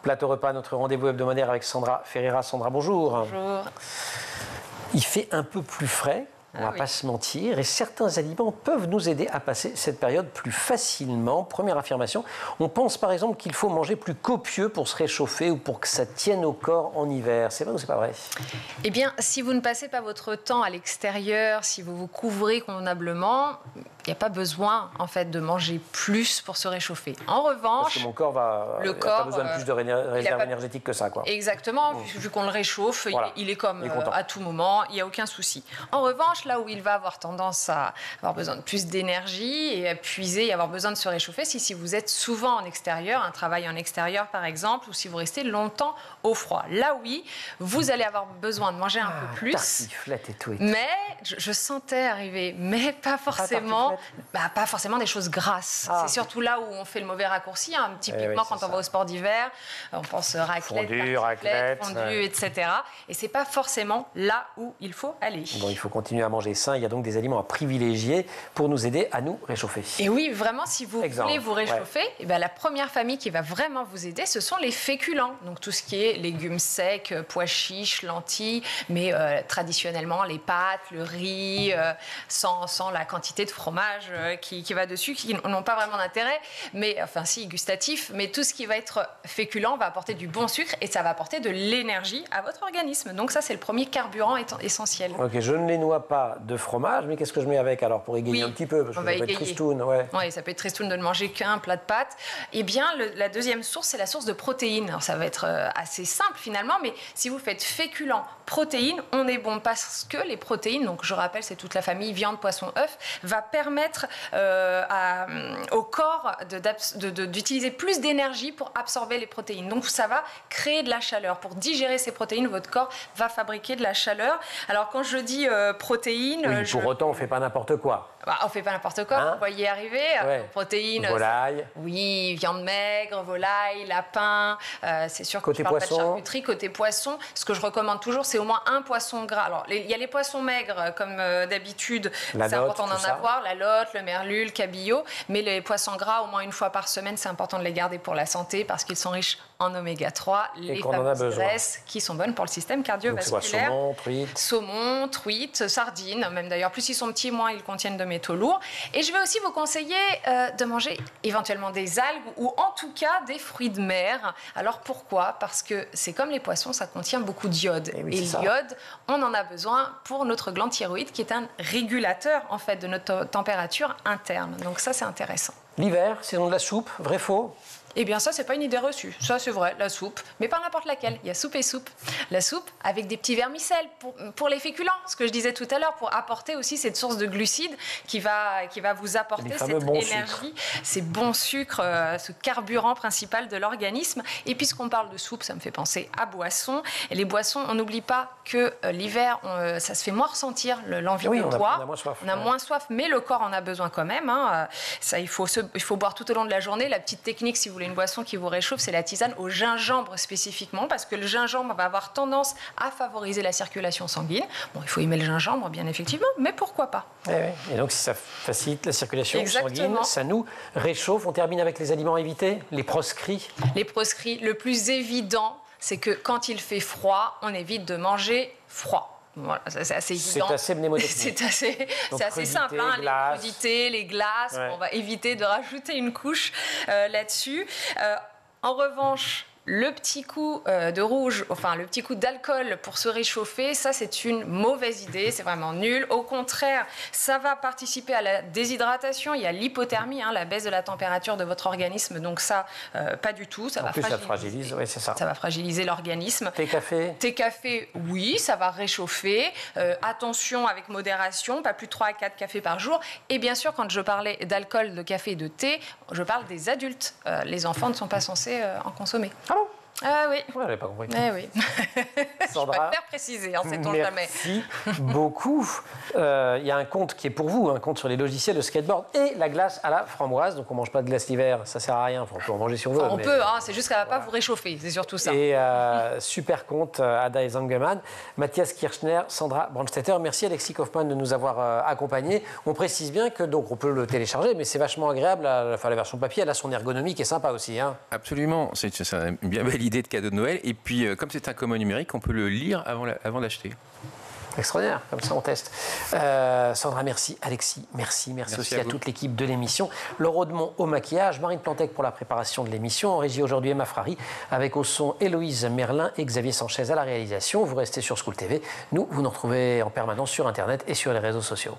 Plateau repas, notre rendez-vous hebdomadaire avec Sandra Ferreira. Sandra, bonjour. Bonjour. Il fait un peu plus frais, on ne va pas se mentir, et certains aliments peuvent nous aider à passer cette période plus facilement. Première affirmation, on pense par exemple qu'il faut manger plus copieux pour se réchauffer ou pour que ça tienne au corps en hiver. C'est vrai ou c'est pas vrai? Eh bien, si vous ne passez pas votre temps à l'extérieur, si vous vous couvrez convenablement, il n'y a pas besoin en fait de manger plus pour se réchauffer. En revanche, parce que mon corps va, il n'a pas besoin de plus de réserve énergétique que ça, quoi. Exactement, vu qu'on le réchauffe, voilà. il est comme à tout moment, il n'y a aucun souci. En revanche, là où il va avoir tendance à avoir besoin de plus d'énergie et à puiser et avoir besoin de se réchauffer, si vous êtes souvent en extérieur, un travail en extérieur par exemple, ou si vous restez longtemps au froid. Là oui, vous allez avoir besoin de manger un peu plus. Tartiflette et tout. Mais je sentais arriver, mais pas forcément. Pas forcément des choses grasses. C'est surtout là où on fait le mauvais raccourci. Hein. Typiquement, quand on va au sport d'hiver, on pense raclette, fondue, etc. Et c'est pas forcément là où il faut aller. Bon, il faut continuer à manger sain. Il y a donc des aliments à privilégier pour nous aider à nous réchauffer. Et oui, vraiment, si vous voulez vous réchauffer, et bien, la première famille qui va vraiment vous aider, ce sont les féculents. Donc tout ce qui est légumes secs, pois chiches, lentilles, mais traditionnellement les pâtes, le riz, sans la quantité de fromage qui va dessus, qui n'ont pas vraiment d'intérêt, mais enfin si, gustatif, mais tout ce qui va être féculent va apporter du bon sucre et ça va apporter de l'énergie à votre organisme. Donc ça, c'est le premier carburant essentiel. Ok, je ne les noie pas de fromage, mais qu'est-ce que je mets avec alors pour égayer un petit peu, parce que ça peut être tristoun, Oui, ça peut être tristoun de ne manger qu'un plat de pâtes. Eh bien, la deuxième source, c'est la source de protéines. Alors, ça va être assez simple finalement, mais si vous faites féculent, protéines, on est bon parce que les protéines, donc je rappelle, c'est toute la famille viande, poisson, œuf, va permettre au corps d'utiliser plus d'énergie pour absorber les protéines. Donc ça va créer de la chaleur. Pour digérer ces protéines, votre corps va fabriquer de la chaleur. Alors quand je dis protéines... Oui, pour autant, on ne fait pas n'importe quoi. On ne fait pas n'importe quoi, vous voyez y arriver. Protéines... Volaille. Oui, viande maigre, volaille, lapin. C'est sûr que côté je parle poisson. Pas de charcuterie. Côté poisson, ce que je recommande toujours, c'est au moins un poisson gras. Alors, il y a les poissons maigres, comme d'habitude. C'est important d'en avoir. La lotte, le merlu, le cabillaud. Mais les poissons gras, au moins une fois par semaine, c'est important de les garder pour la santé parce qu'ils sont riches en oméga 3, les fameuses graisses qui sont bonnes pour le système cardiovasculaire. Donc, saumon, truite, sardines, même d'ailleurs. Plus ils sont petits, moins ils contiennent de métaux lourds. Et je vais aussi vous conseiller de manger éventuellement des algues ou en tout cas des fruits de mer. Alors pourquoi? Parce que c'est comme les poissons, ça contient beaucoup d'iode. Et l'iode, on en a besoin pour notre glande thyroïde qui est un régulateur en fait de notre température interne. Donc ça, c'est intéressant. L'hiver, saison de la soupe, vrai faux? Eh bien ça, c'est pas une idée reçue. Ça, c'est vrai, la soupe. Mais pas n'importe laquelle. Il y a soupe et soupe. La soupe avec des petits vermicelles pour les féculents, ce que je disais tout à l'heure, pour apporter aussi cette source de glucides qui va vous apporter cette énergie, ces bons sucres, ce carburant principal de l'organisme. Et puisqu'on parle de soupe, ça me fait penser à boissons. Et les boissons, on n'oublie pas que l'hiver, ça se fait moins ressentir l'envie de boire. On a moins soif, mais le corps en a besoin quand même. Hein. Ça, il faut boire tout au long de la journée. La petite technique, si vous voulez une boisson qui vous réchauffe, c'est la tisane au gingembre spécifiquement, parce que le gingembre va avoir tendance à favoriser la circulation sanguine. Bon, il faut aimer le gingembre, bien effectivement, mais pourquoi pas? Et donc, si ça facilite la circulation sanguine, ça nous réchauffe. On termine avec les aliments à éviter, les proscrits. Les proscrits, le plus évident, c'est que quand il fait froid, on évite de manger froid. Voilà, c'est assez évident. C'est assez mnémotechnique. C'est assez simple. Hein, les crudités, les glaces. On va éviter de rajouter une couche là-dessus. En revanche, le petit coup de rouge, enfin le petit coup d'alcool pour se réchauffer, ça c'est une mauvaise idée, c'est vraiment nul. Au contraire, ça va participer à la déshydratation, il y a l'hypothermie, la baisse de la température de votre organisme, donc ça, pas du tout. Ça fragilise, oui, c'est ça. Ça va fragiliser l'organisme. Thé, café, oui, ça va réchauffer. Attention avec modération, pas plus de 3 à 4 cafés par jour. Et bien sûr, quand je parlais d'alcool, de café et de thé, je parle des adultes. Les enfants ne sont pas censés en consommer. Ah oui. Ouais, j'avais pas compris. Eh oui. Sandra, je préfère préciser, sait-on jamais. Merci beaucoup. Il y a un compte qui est pour vous, un compte sur les logiciels de skateboard et la glace à la framboise. Donc on mange pas de glace l'hiver, ça sert à rien. Enfin, on peut en manger si on veut. On peut, c'est juste qu'elle va pas vous réchauffer, c'est surtout ça. Et super compte, Ada et Zangeman, Mathias Kirchner, Sandra Brandstetter. Merci Alexis Kaufmann de nous avoir accompagnés. On précise bien que donc on peut le télécharger, mais c'est vachement agréable. La version papier, elle a son ergonomie qui est sympa aussi. Hein. Absolument, c'est une bien belle l'idée de cadeau de Noël. Et puis, comme c'est un commun numérique, on peut le lire avant d'acheter. Extraordinaire, comme ça on teste. Sandra, merci. Alexis, merci aussi à toute l'équipe de l'émission. Laure Audemont au maquillage, Marine Plantec pour la préparation de l'émission. En régie aujourd'hui, Emma Frari, avec au son Héloïse Merlin et Xavier Sanchez à la réalisation. Vous restez sur School TV. Nous, vous nous retrouvez en permanence sur Internet et sur les réseaux sociaux.